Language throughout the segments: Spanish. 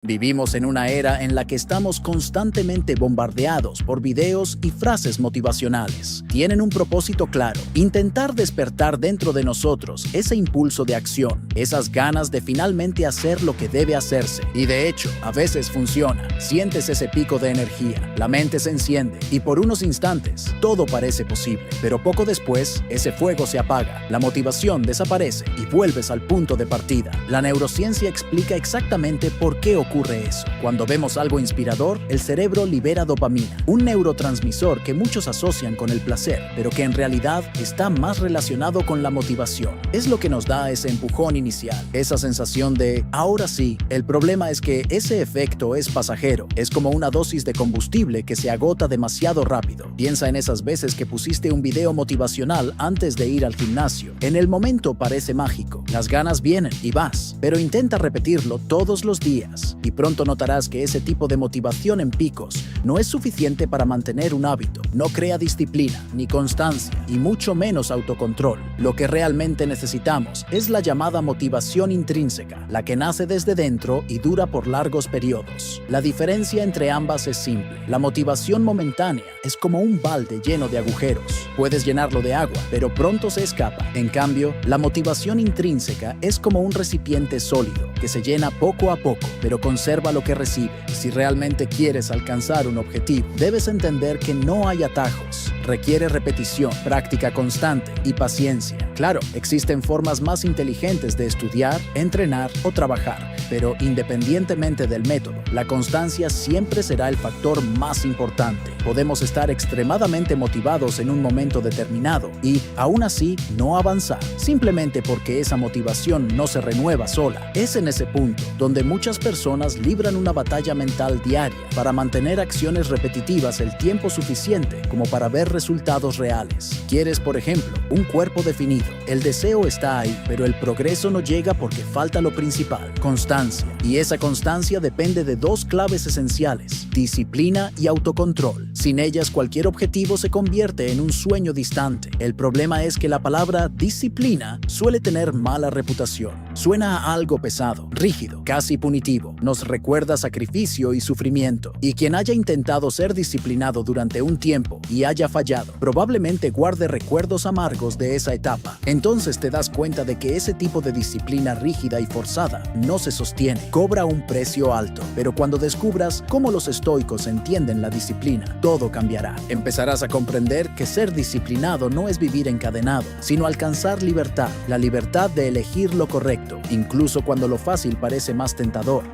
Vivimos en una era en la que estamos constantemente bombardeados por videos y frases motivacionales. Tienen un propósito claro: intentar despertar dentro de nosotros ese impulso de acción, esas ganas de finalmente hacer lo que debe hacerse. Y de hecho, a veces funciona. Sientes ese pico de energía, la mente se enciende y por unos instantes todo parece posible. Pero poco después, ese fuego se apaga, la motivación desaparece y vuelves al punto de partida. La neurociencia explica exactamente por qué ocurre eso. Cuando vemos algo inspirador, el cerebro libera dopamina, un neurotransmisor que muchos asocian con el placer, pero que en realidad está más relacionado con la motivación. Es lo que nos da ese empujón inicial, esa sensación de ahora sí. El problema es que ese efecto es pasajero, es como una dosis de combustible que se agota demasiado rápido. Piensa en esas veces que pusiste un video motivacional antes de ir al gimnasio. En el momento parece mágico, las ganas vienen y vas, pero intenta repetirlo todos los días. Y pronto notarás que ese tipo de motivación en picos no es suficiente para mantener un hábito. No crea disciplina, ni constancia, y mucho menos autocontrol. Lo que realmente necesitamos es la llamada motivación intrínseca, la que nace desde dentro y dura por largos periodos. La diferencia entre ambas es simple. La motivación momentánea es como un balde lleno de agujeros. Puedes llenarlo de agua, pero pronto se escapa. En cambio, la motivación intrínseca es como un recipiente sólido que se llena poco a poco, pero conserva lo que recibe. Si realmente quieres alcanzar un objetivo, debes entender que no hay atajos. Requiere repetición, práctica constante y paciencia. Claro, existen formas más inteligentes de estudiar, entrenar o trabajar, pero independientemente del método, la constancia siempre será el factor más importante. Podemos estar extremadamente motivados en un momento determinado y, aún así, no avanzar, simplemente porque esa motivación no se renueva sola. Es en ese punto donde muchas personas libran una batalla mental diaria para mantener acciones repetitivas el tiempo suficiente como para ver resultados reales. Quieres, por ejemplo, un cuerpo definido. El deseo está ahí, pero el progreso no llega porque falta lo principal: constancia. Y esa constancia depende de dos claves esenciales: disciplina y autocontrol. Sin ellas, cualquier objetivo se convierte en un sueño distante. El problema es que la palabra disciplina suele tener mala reputación. Suena a algo pesado, rígido, casi punitivo. Nos recuerda sacrificio y sufrimiento. Y quien haya intentado ser disciplinado durante un tiempo y haya fallado, probablemente guarde recuerdos amargos de esa etapa. Entonces te das cuenta de que ese tipo de disciplina rígida y forzada no se sostiene, cobra un precio alto. Pero cuando descubras cómo los estoicos entienden la disciplina, todo cambiará. Empezarás a comprender que ser disciplinado no es vivir encadenado, sino alcanzar libertad, la libertad de elegir lo correcto, incluso cuando lo fácil parece más tentador.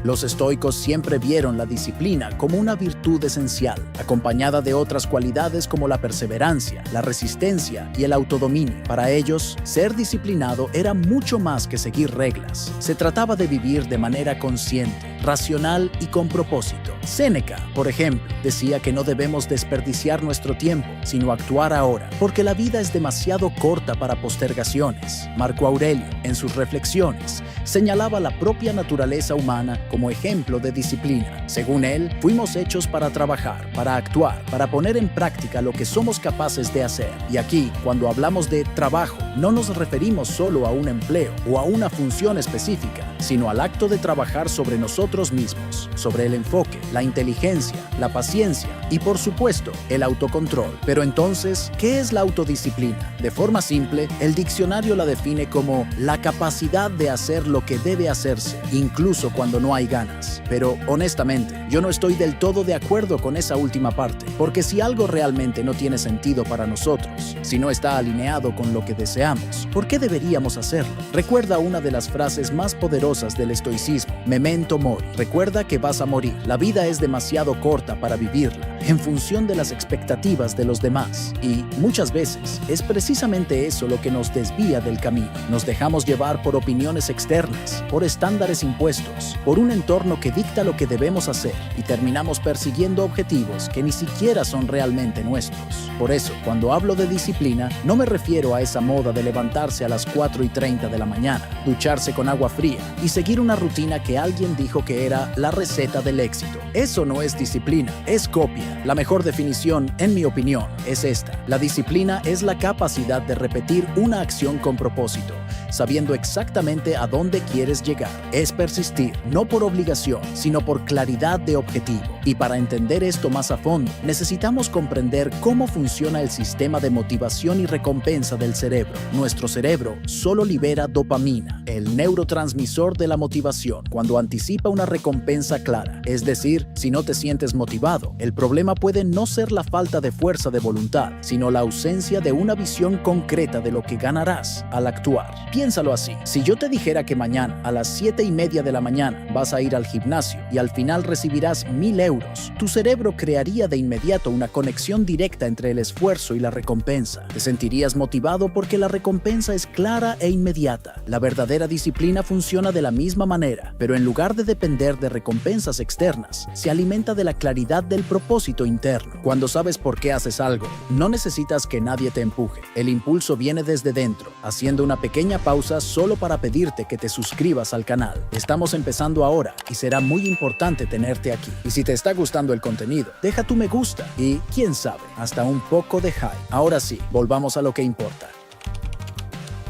Los estoicos siempre vieron la disciplina como una virtud esencial, acompañada de otras cualidades como la perseverancia, la resistencia y el autodominio. Para ellos, ser disciplinado era mucho más que seguir reglas. Se trataba de vivir de manera consciente, racional y con propósito. Séneca, por ejemplo, decía que no debemos desperdiciar nuestro tiempo, sino actuar ahora, porque la vida es demasiado corta para postergaciones. Marco Aurelio, en sus reflexiones, señalaba la propia naturaleza humana como ejemplo de disciplina. Según él, fuimos hechos para trabajar, para actuar, para poner en práctica lo que somos capaces de hacer. Y aquí, cuando hablamos de trabajo, no nos referimos solo a un empleo o a una función específica, sino al acto de trabajar sobre nosotros mismos, sobre el enfoque, la inteligencia, la paciencia y, por supuesto, el autocontrol. Pero entonces, ¿qué es la autodisciplina? De forma simple, el diccionario la define como la capacidad de hacer lo que debe hacerse, incluso cuando no hay ganas. Pero, honestamente, yo no estoy del todo de acuerdo con esa última parte, porque si algo realmente no tiene sentido para nosotros, si no está alineado con lo que deseamos, ¿por qué deberíamos hacerlo? Recuerda una de las frases más poderosas del estoicismo: memento mori. Recuerda que vas a morir. La vida es demasiado corta para vivirla en función de las expectativas de los demás. Y muchas veces es precisamente eso lo que nos desvía del camino. Nos dejamos llevar por opiniones externas, por estándares impuestos, por un entorno que dicta lo que debemos hacer y terminamos persiguiendo objetivos que ni siquiera son realmente nuestros. Por eso, cuando hablo de disciplina, no me refiero a esa moda de levantarse a las 4:30 de la mañana, ducharse con agua fría y seguir una rutina que alguien dijo que era la receta del éxito. Eso no es disciplina, es copia. La mejor definición, en mi opinión, es esta: la disciplina es la capacidad de repetir una acción con propósito, sabiendo exactamente a dónde quieres llegar. Es persistir, no por obligación, sino por claridad de objetivo. Y para entender esto más a fondo, necesitamos comprender cómo funciona el sistema de motivación y recompensa del cerebro. Nuestro cerebro solo libera dopamina, el neurotransmisor de la motivación, cuando anticipa una recompensa clara. Es decir, si no te sientes motivado, el problema puede no ser la falta de fuerza de voluntad, sino la ausencia de una visión concreta de lo que ganarás al actuar. Piénsalo así: si yo te dijera que mañana a las 7:30 de la mañana vas a ir al gimnasio y al final recibirás 1,000 euros, tu cerebro crearía de inmediato una conexión directa entre el esfuerzo y la recompensa. Te sentirías motivado porque la recompensa es clara e inmediata. La verdadera disciplina funciona de la misma manera, pero en lugar de depender de recompensas externas, se alimenta de la claridad del propósito interno. Cuando sabes por qué haces algo, no necesitas que nadie te empuje. El impulso viene desde dentro, haciendo una pequeña pausa solo para pedirte que te suscribas al canal. Estamos empezando ahora y será muy importante tenerte aquí. Y si te está gustando el contenido, deja tu me gusta y, quién sabe, hasta un poco de hype. Ahora sí, volvamos a lo que importa.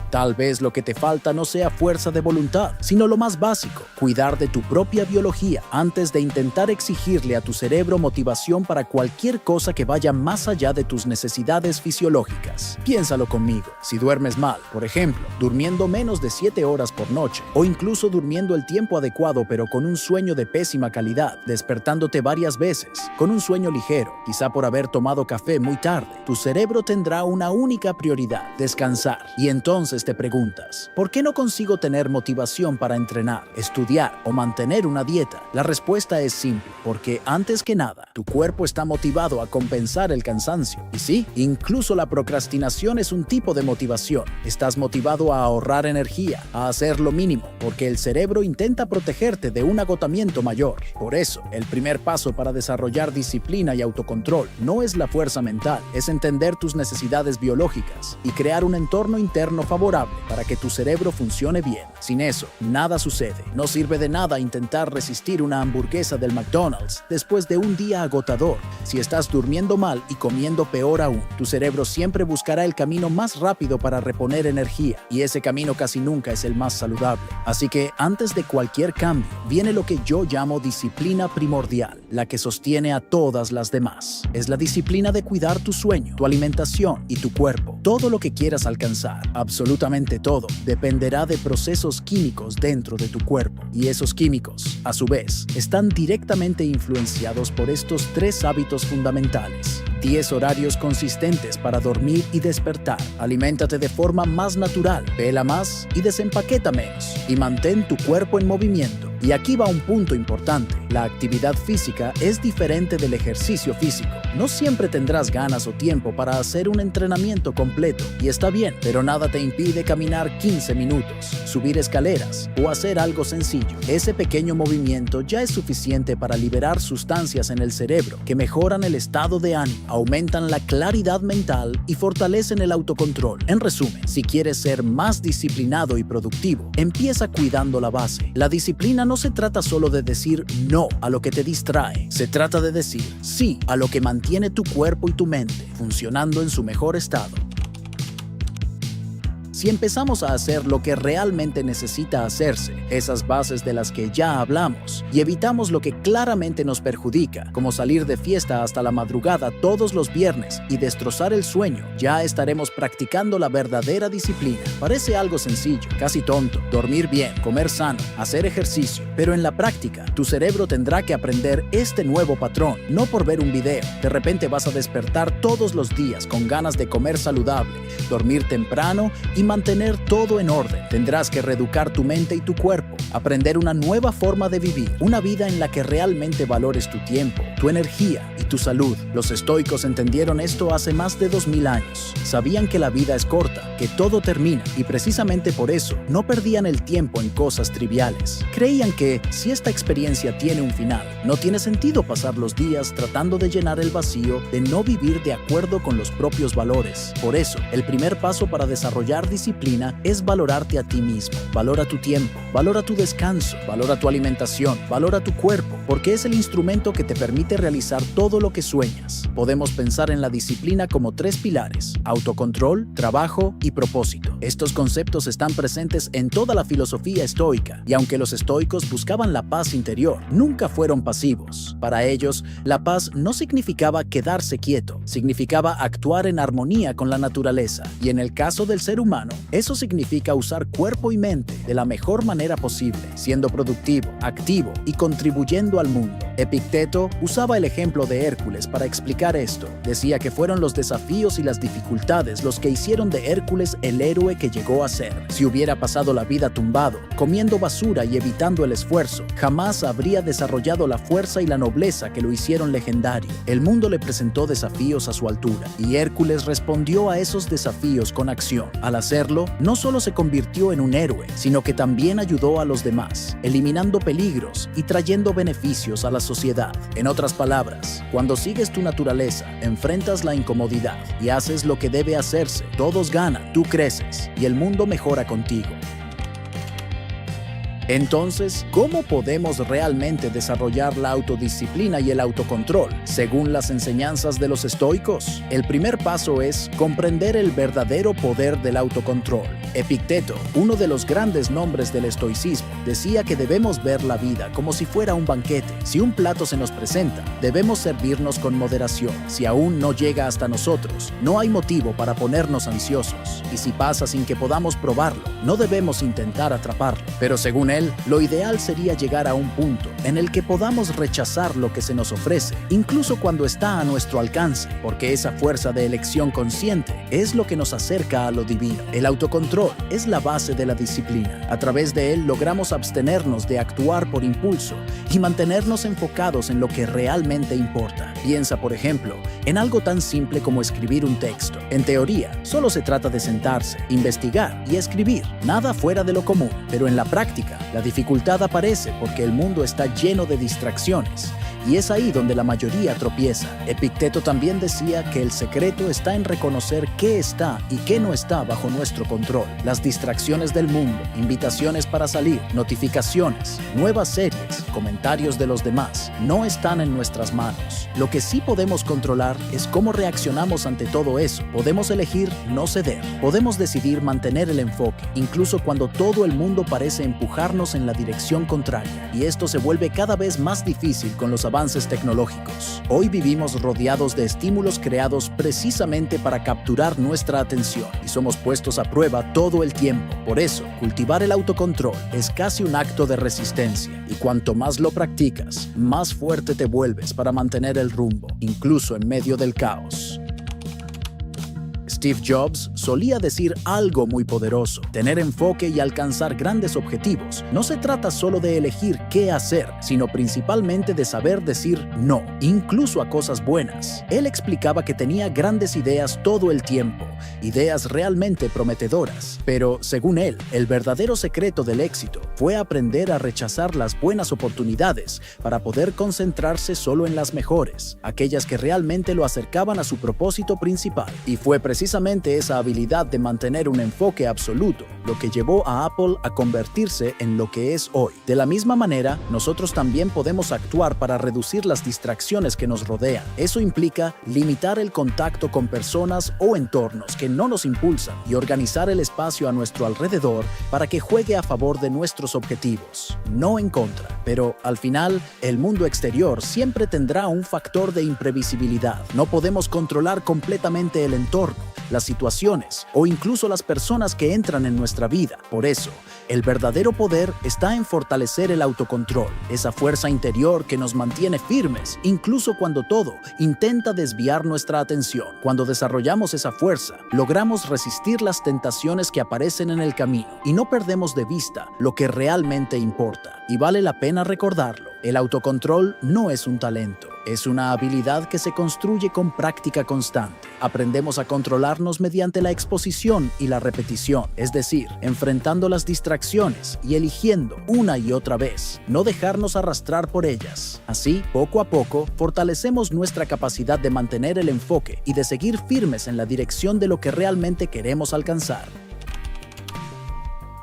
Tal vez lo que te falta no sea fuerza de voluntad, sino lo más básico: cuidar de tu propia biología antes de intentar exigirle a tu cerebro motivación para cualquier cosa que vaya más allá de tus necesidades fisiológicas. Piénsalo conmigo: si duermes mal, por ejemplo, durmiendo menos de 7 horas por noche, o incluso durmiendo el tiempo adecuado pero con un sueño de pésima calidad, despertándote varias veces, con un sueño ligero, quizá por haber tomado café muy tarde, tu cerebro tendrá una única prioridad: descansar. Y entonces te preguntas: ¿por qué no consigo tener motivación para entrenar, estudiar o mantener una dieta? La respuesta es simple: porque antes que nada, tu cuerpo está motivado a compensar el cansancio. Y sí, incluso la procrastinación es un tipo de motivación. Estás motivado a ahorrar energía, a hacer lo mínimo, porque el cerebro intenta protegerte de un agotamiento mayor. Por eso, el primer paso para desarrollar disciplina y autocontrol no es la fuerza mental, es entender tus necesidades biológicas y crear un entorno interno favorable para que tu cerebro funcione bien. Sin eso, nada sucede. No sirve de nada intentar resistir una hamburguesa del McDonald's después de un día agotador. Si estás durmiendo mal y comiendo peor aún, tu cerebro siempre buscará el camino más rápido para reponer energía, y ese camino casi nunca es el más saludable. Así que, antes de cualquier cambio, viene lo que yo llamo disciplina primordial, la que sostiene a todas las demás. Es la disciplina de cuidar tu sueño, tu alimentación y tu cuerpo. Todo lo que quieras alcanzar, absolutamente todo, dependerá de procesos químicos dentro de tu cuerpo. Y esos químicos, a su vez, están directamente influenciados por estos 3 hábitos fundamentales: 10 horarios consistentes para dormir y despertar, aliméntate de forma más natural, vela más y desempaqueta menos, y mantén tu cuerpo en movimiento. Y aquí va un punto importante: la actividad física es diferente del ejercicio físico. No siempre tendrás ganas o tiempo para hacer un entrenamiento completo, y está bien, pero nada te impide caminar 15 minutos, subir escaleras o hacer algo sencillo. Ese pequeño movimiento ya es suficiente para liberar sustancias en el cerebro que mejoran el estado de ánimo, aumentan la claridad mental y fortalecen el autocontrol. En resumen, si quieres ser más disciplinado y productivo, empieza cuidando la base. La disciplina no se trata solo de decir no a lo que te distrae, se trata de decir sí a lo que mantiene tu cuerpo y tu mente funcionando en su mejor estado. Si empezamos a hacer lo que realmente necesita hacerse, esas bases de las que ya hablamos, y evitamos lo que claramente nos perjudica, como salir de fiesta hasta la madrugada todos los viernes y destrozar el sueño, ya estaremos practicando la verdadera disciplina. Parece algo sencillo, casi tonto: dormir bien, comer sano, hacer ejercicio, pero en la práctica, tu cerebro tendrá que aprender este nuevo patrón, no por ver un video. De repente vas a despertar todos los días con ganas de comer saludable, dormir temprano y mantener todo en orden. Tendrás que reeducar tu mente y tu cuerpo, aprender una nueva forma de vivir, una vida en la que realmente valores tu tiempo, tu energía y tu salud. Los estoicos entendieron esto hace más de 2000 años. Sabían que la vida es corta, que todo termina, y precisamente por eso no perdían el tiempo en cosas triviales. Creían que si esta experiencia tiene un final, no tiene sentido pasar los días tratando de llenar el vacío de no vivir de acuerdo con los propios valores. Por eso, el primer paso para desarrollar disciplina es valorarte a ti mismo. Valora tu tiempo, valora tu descanso, valora tu alimentación, valora tu cuerpo, porque es el instrumento que te permite permite realizar todo lo que sueñas. Podemos pensar en la disciplina como 3 pilares: autocontrol, trabajo y propósito. Estos conceptos están presentes en toda la filosofía estoica, y aunque los estoicos buscaban la paz interior, nunca fueron pasivos. Para ellos, la paz no significaba quedarse quieto, significaba actuar en armonía con la naturaleza. Y en el caso del ser humano, eso significa usar cuerpo y mente de la mejor manera posible, siendo productivo, activo y contribuyendo al mundo. Epicteto usaba el ejemplo de Hércules para explicar esto. Decía que fueron los desafíos y las dificultades los que hicieron de Hércules el héroe que llegó a ser. Si hubiera pasado la vida tumbado, comiendo basura y evitando el esfuerzo, jamás habría desarrollado la fuerza y la nobleza que lo hicieron legendario. El mundo le presentó desafíos a su altura, y Hércules respondió a esos desafíos con acción. Al hacerlo, no solo se convirtió en un héroe, sino que también ayudó a los demás, eliminando peligros y trayendo beneficios a la sociedad. En otras palabras, cuando sigues tu naturaleza, enfrentas la incomodidad y haces lo que debe hacerse, todos ganan, tú creces y el mundo mejora contigo. Entonces, ¿cómo podemos realmente desarrollar la autodisciplina y el autocontrol según las enseñanzas de los estoicos? El primer paso es comprender el verdadero poder del autocontrol. Epicteto, uno de los grandes nombres del estoicismo, decía que debemos ver la vida como si fuera un banquete. Si un plato se nos presenta, debemos servirnos con moderación. Si aún no llega hasta nosotros, no hay motivo para ponernos ansiosos. Y si pasa sin que podamos probarlo, no debemos intentar atraparlo. Pero según él, lo ideal sería llegar a un punto en el que podamos rechazar lo que se nos ofrece, incluso cuando está a nuestro alcance, porque esa fuerza de elección consciente es lo que nos acerca a lo divino. El autocontrol es la base de la disciplina. A través de él logramos abstenernos de actuar por impulso y mantenernos enfocados en lo que realmente importa. Piensa, por ejemplo, en algo tan simple como escribir un texto. En teoría, solo se trata de sentarse, investigar y escribir, nada fuera de lo común, pero en la práctica, la dificultad aparece porque el mundo está lleno de distracciones, y es ahí donde la mayoría tropieza. Epicteto también decía que el secreto está en reconocer qué está y qué no está bajo nuestro control. Las distracciones del mundo, invitaciones para salir, notificaciones, nuevas series, comentarios de los demás, no están en nuestras manos. Lo que sí podemos controlar es cómo reaccionamos ante todo eso. Podemos elegir no ceder. Podemos decidir mantener el enfoque, incluso cuando todo el mundo parece empujarnos en la dirección contraria. Y esto se vuelve cada vez más difícil con los avances tecnológicos. Hoy vivimos rodeados de estímulos creados precisamente para capturar nuestra atención y somos puestos a prueba todo el tiempo. Por eso, cultivar el autocontrol es casi un acto de resistencia, y cuanto más lo practicas, más fuerte te vuelves para mantener el rumbo, incluso en medio del caos. Steve Jobs solía decir algo muy poderoso: tener enfoque y alcanzar grandes objetivos no se trata solo de elegir qué hacer, sino principalmente de saber decir no, incluso a cosas buenas. Él explicaba que tenía grandes ideas todo el tiempo, ideas realmente prometedoras, pero según él, el verdadero secreto del éxito fue aprender a rechazar las buenas oportunidades para poder concentrarse solo en las mejores, aquellas que realmente lo acercaban a su propósito principal. Y fue precisamente esa habilidad de mantener un enfoque absoluto lo que llevó a Apple a convertirse en lo que es hoy. De la misma manera, nosotros también podemos actuar para reducir las distracciones que nos rodean. Eso implica limitar el contacto con personas o entornos que no nos impulsan y organizar el espacio a nuestro alrededor para que juegue a favor de nuestros objetivos, no en contra. Pero al final, el mundo exterior siempre tendrá un factor de imprevisibilidad. No podemos controlar completamente el entorno, las situaciones o incluso las personas que entran en nuestra vida. Por eso, el verdadero poder está en fortalecer el autocontrol, esa fuerza interior que nos mantiene firmes, incluso cuando todo intenta desviar nuestra atención. Cuando desarrollamos esa fuerza, logramos resistir las tentaciones que aparecen en el camino y no perdemos de vista lo que realmente importa. Y vale la pena recordarlo: el autocontrol no es un talento, es una habilidad que se construye con práctica constante. Aprendemos a controlarnos mediante la exposición y la repetición, es decir, enfrentando las distracciones y eligiendo una y otra vez no dejarnos arrastrar por ellas. Así, poco a poco, fortalecemos nuestra capacidad de mantener el enfoque y de seguir firmes en la dirección de lo que realmente queremos alcanzar.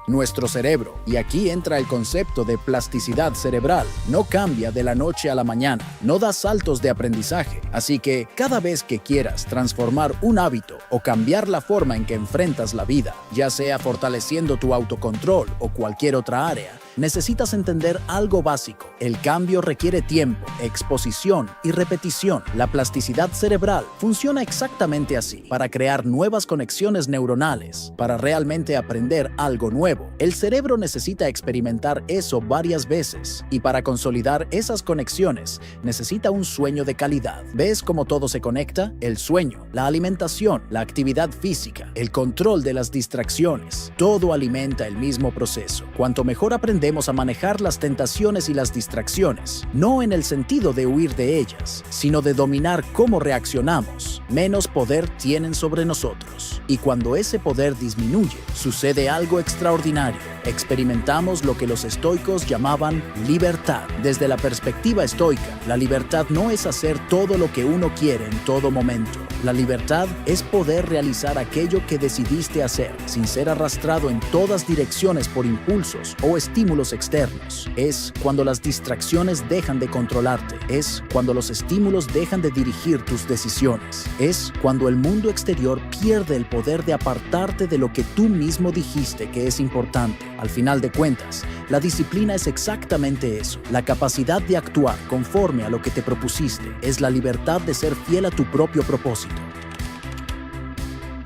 Nuestro cerebro, y aquí entra el concepto de plasticidad cerebral, no cambia de la noche a la mañana, no da saltos de aprendizaje. Así que cada vez que quieras transformar un hábito o cambiar la forma en que enfrentas la vida, ya sea fortaleciendo tu autocontrol o cualquier otra área, necesitas entender algo básico. El cambio requiere tiempo, exposición y repetición. La plasticidad cerebral funciona exactamente así. Para crear nuevas conexiones neuronales, para realmente aprender algo nuevo, el cerebro necesita experimentar eso varias veces. Y para consolidar esas conexiones, necesita un sueño de calidad. ¿Ves cómo todo se conecta? El sueño, la alimentación, la actividad física, el control de las distracciones. Todo alimenta el mismo proceso. Cuanto mejor aprendemos a manejar las tentaciones y las distracciones, no en el sentido de huir de ellas, sino de dominar cómo reaccionamos, menos poder tienen sobre nosotros. Y cuando ese poder disminuye, sucede algo extraordinario. Experimentamos lo que los estoicos llamaban libertad. Desde la perspectiva estoica, la libertad no es hacer todo lo que uno quiere en todo momento. La libertad es poder realizar aquello que decidiste hacer, sin ser arrastrado en todas direcciones por impulsos o estímulos externos. Es cuando las distracciones dejan de controlarte. Es cuando los estímulos dejan de dirigir tus decisiones. Es cuando el mundo exterior pierde el poder de apartarte de lo que tú mismo dijiste que es importante. Al final de cuentas, la disciplina es exactamente eso. La capacidad de actuar conforme a lo que te propusiste. Es la libertad de ser fiel a tu propio propósito.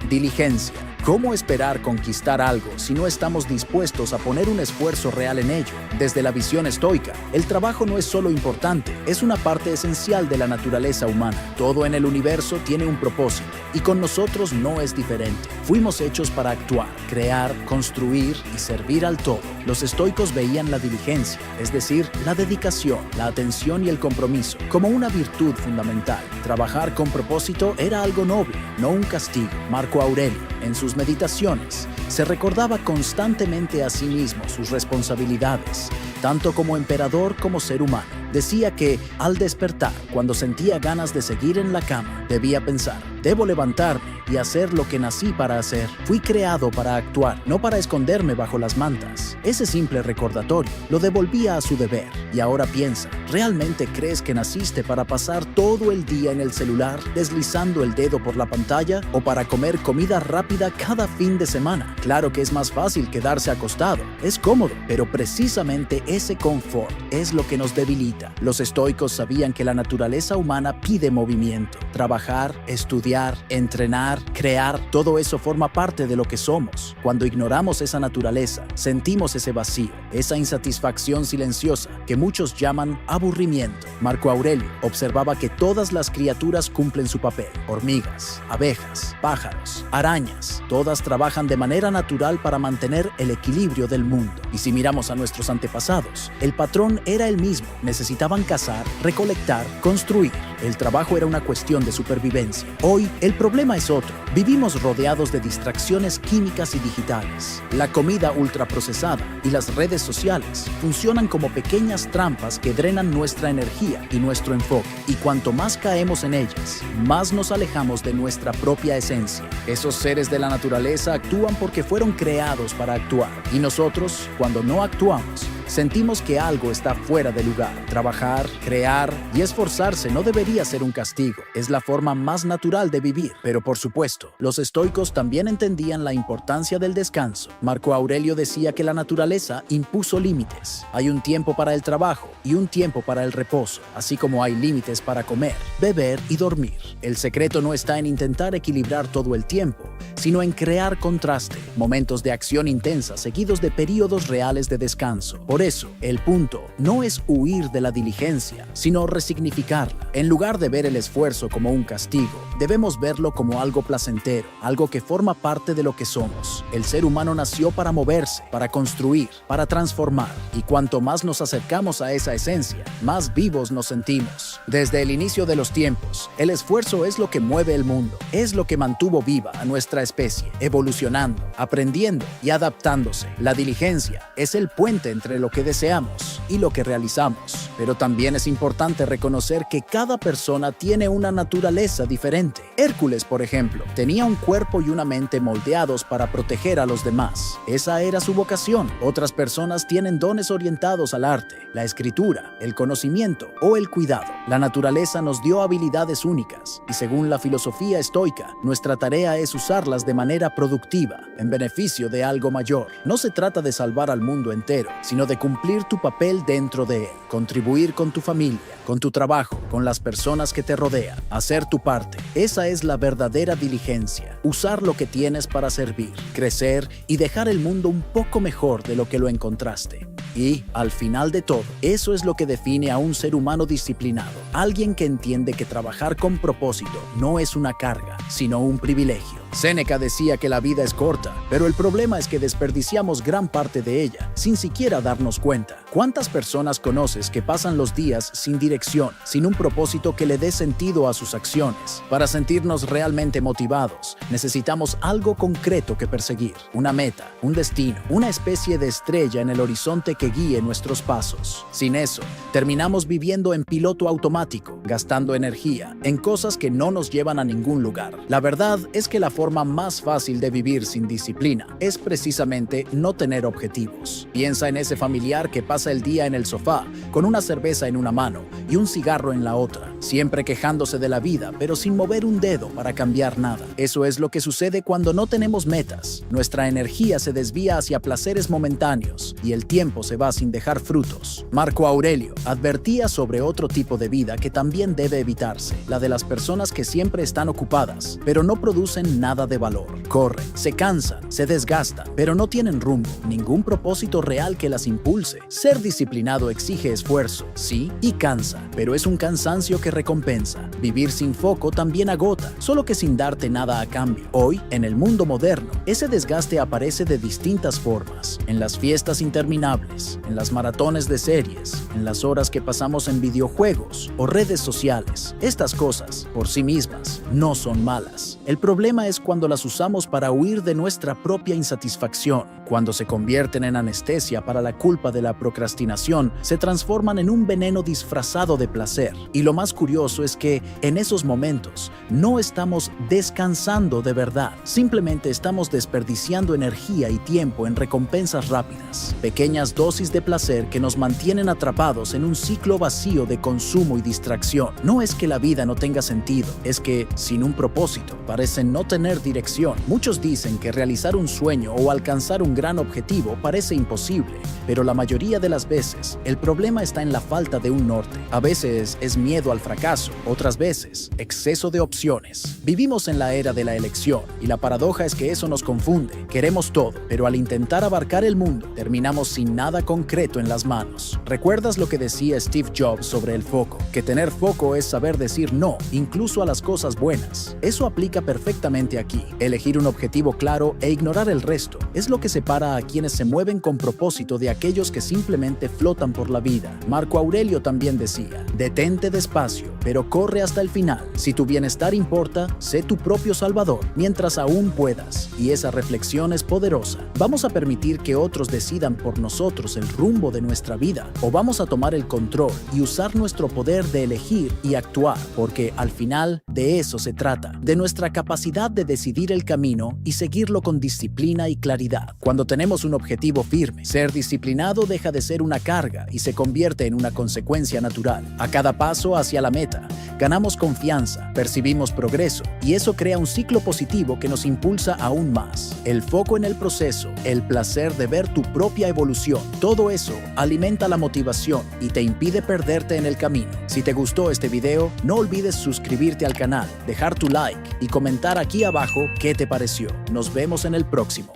Diligencia. ¿Cómo esperar conquistar algo si no estamos dispuestos a poner un esfuerzo real en ello? Desde la visión estoica, el trabajo no es solo importante, es una parte esencial de la naturaleza humana. Todo en el universo tiene un propósito, y con nosotros no es diferente. Fuimos hechos para actuar, crear, construir y servir al todo. Los estoicos veían la diligencia, es decir, la dedicación, la atención y el compromiso, como una virtud fundamental. Trabajar con propósito era algo noble, no un castigo. Marco Aurelio, en sus meditaciones, se recordaba constantemente a sí mismo sus responsabilidades, tanto como emperador como ser humano. Decía que, al despertar, cuando sentía ganas de seguir en la cama, debía pensar: debo levantarme y hacer lo que nací para hacer. Fui creado para actuar, no para esconderme bajo las mantas. Ese simple recordatorio lo devolvía a su deber. Y ahora piensa, ¿realmente crees que naciste para pasar todo el día en el celular, deslizando el dedo por la pantalla, o para comer comida rápida cada fin de semana? Claro que es más fácil quedarse acostado, es cómodo, pero precisamente ese confort es lo que nos debilita. Los estoicos sabían que la naturaleza humana pide movimiento. Trabajar, estudiar, entrenar, crear, todo eso forma parte de lo que somos. Cuando ignoramos esa naturaleza, sentimos ese vacío, esa insatisfacción silenciosa que muchos llaman aburrimiento. Marco Aurelio observaba que todas las criaturas cumplen su papel. Hormigas, abejas, pájaros, arañas, todas trabajan de manera natural para mantener el equilibrio del mundo. Y si miramos a nuestros antepasados, el patrón era el mismo. Necesitaban cazar, recolectar, construir. El trabajo era una cuestión de supervivencia. Hoy, el problema es otro. Vivimos rodeados de distracciones químicas y digitales. La comida ultraprocesada y las redes sociales funcionan como pequeñas trampas que drenan nuestra energía y nuestro enfoque. Y cuanto más caemos en ellas, más nos alejamos de nuestra propia esencia. Esos seres de la naturaleza actúan porque fueron creados para actuar. Y nosotros, cuando no actuamos, sentimos que algo está fuera de lugar. Trabajar, crear y esforzarse no debería ser un castigo. Es la forma más natural de vivir. Pero por supuesto, los estoicos también entendían la importancia del descanso. Marco Aurelio decía que la naturaleza impuso límites. Hay un tiempo para el trabajo y un tiempo para el reposo, así como hay límites para comer, beber y dormir. El secreto no está en intentar equilibrar todo el tiempo, sino en crear contraste, momentos de acción intensa seguidos de periodos reales de descanso. Por eso, el punto no es huir de la diligencia, sino resignificarla. En lugar de ver el esfuerzo como un castigo, debemos verlo como algo placentero, algo que forma parte de lo que somos. El ser humano nació para moverse, para construir, para transformar, y cuanto más nos acercamos a esa esencia, más vivos nos sentimos. Desde el inicio de los tiempos, el esfuerzo es lo que mueve el mundo, es lo que mantuvo viva a nuestra especie, evolucionando, aprendiendo y adaptándose. La diligencia es el puente entre lo que deseamos y lo que realizamos. pero también es importante reconocer que cada persona tiene una naturaleza diferente. Hércules, por ejemplo, tenía un cuerpo y una mente moldeados para proteger a los demás. Esa era su vocación. Otras personas tienen dones orientados al arte, la escritura, el conocimiento o el cuidado. La naturaleza nos dio habilidades únicas y según la filosofía estoica, nuestra tarea es usarlas de manera productiva, en beneficio de algo mayor. No se trata de salvar al mundo entero, sino de cumplir tu papel dentro de él, contribuir con tu familia, con tu trabajo, con las personas que te rodean, hacer tu parte. Esa es la verdadera diligencia, usar lo que tienes para servir, crecer y dejar el mundo un poco mejor de lo que lo encontraste. Y, al final de todo, eso es lo que define a un ser humano disciplinado, alguien que entiende que trabajar con propósito no es una carga, sino un privilegio. Séneca decía que la vida es corta, pero el problema es que desperdiciamos gran parte de ella, sin siquiera darnos cuenta. ¿Cuántas personas conoces que pasan los días sin dirección, sin un propósito que le dé sentido a sus acciones? Para sentirnos realmente motivados, necesitamos algo concreto que perseguir, una meta, un destino, una especie de estrella en el horizonte que guíe nuestros pasos. Sin eso, terminamos viviendo en piloto automático, gastando energía en cosas que no nos llevan a ningún lugar. La verdad es que la forma más fácil de vivir sin disciplina es precisamente no tener objetivos. Piensa en ese familiar que pasa el día en el sofá, con una cerveza en una mano y un cigarro en la otra, siempre quejándose de la vida, pero sin mover un dedo para cambiar nada. Eso es lo que sucede cuando no tenemos metas. Nuestra energía se desvía hacia placeres momentáneos y el tiempo se va sin dejar frutos. Marco Aurelio advertía sobre otro tipo de vida que también debe evitarse, la de las personas que siempre están ocupadas, pero no producen nada de valor. Corren, se cansan, se desgastan, pero no tienen rumbo, ningún propósito real que las impulse. Ser disciplinado exige esfuerzo, sí, y cansa, pero es un cansancio que recompensa. Vivir sin foco también agota, solo que sin darte nada a cambio. Hoy, en el mundo moderno, ese desgaste aparece de distintas formas, en las fiestas interminables, en las maratones de series, en las horas que pasamos en videojuegos o redes sociales. Estas cosas, por sí mismas, no son malas. El problema es cuando las usamos para huir de nuestra propia insatisfacción. Cuando se convierten en anestesia para la culpa de la procrastinación, se transforman en un veneno disfrazado de placer. Y lo más curioso es que, en esos momentos, no estamos descansando de verdad. Simplemente estamos desperdiciando energía y tiempo en recompensas rápidas. Pequeñas dosis de placer que nos mantienen atrapados en un ciclo vacío de consumo y distracción. No es que la vida no tenga sentido, es que, sin un propósito, parece no tener dirección. Muchos dicen que realizar un sueño o alcanzar un gran objetivo parece imposible, pero la mayoría de las veces el problema está en la falta de un norte. A veces es miedo al fracaso, otras veces exceso de opciones. Vivimos en la era de la elección y la paradoja es que eso nos confunde. Queremos todo, pero al intentar abarcar el mundo, terminamos sin nada concreto en las manos. ¿Recuerdas lo que decía Steve Jobs sobre el foco? Que tener foco es saber decir no, incluso a las cosas buenas. Eso aplica perfectamente aquí. Elegir un objetivo claro e ignorar el resto es lo que separa a quienes se mueven con propósito de aquellos que simplemente flotan por la vida. Marco Aurelio también decía: detente despacio, pero corre hasta el final. Si tu bienestar importa, sé tu propio salvador, mientras aún puedas. Y esa reflexión es poderosa. ¿Vamos a permitir que otros decidan por nosotros el rumbo de nuestra vida? ¿O vamos a tomar el control y usar nuestro poder de elegir y actuar? Porque al final, de eso se trata, de nuestra capacidad de decidir el camino y seguirlo con disciplina y claridad. Cuando tenemos un objetivo firme, ser disciplinado deja de ser una carga y se convierte en una consecuencia natural. A cada paso hacia la meta, ganamos confianza, percibimos progreso y eso crea un ciclo positivo que nos impulsa aún más. El foco en el proceso, el placer de ver tu propia evolución, todo eso alimenta la motivación y te impide perderte en el camino. Si te gustó este video, no olvides suscribirte al canal, dejar tu like y comentar aquí abajo qué te pareció. Nos vemos en el próximo.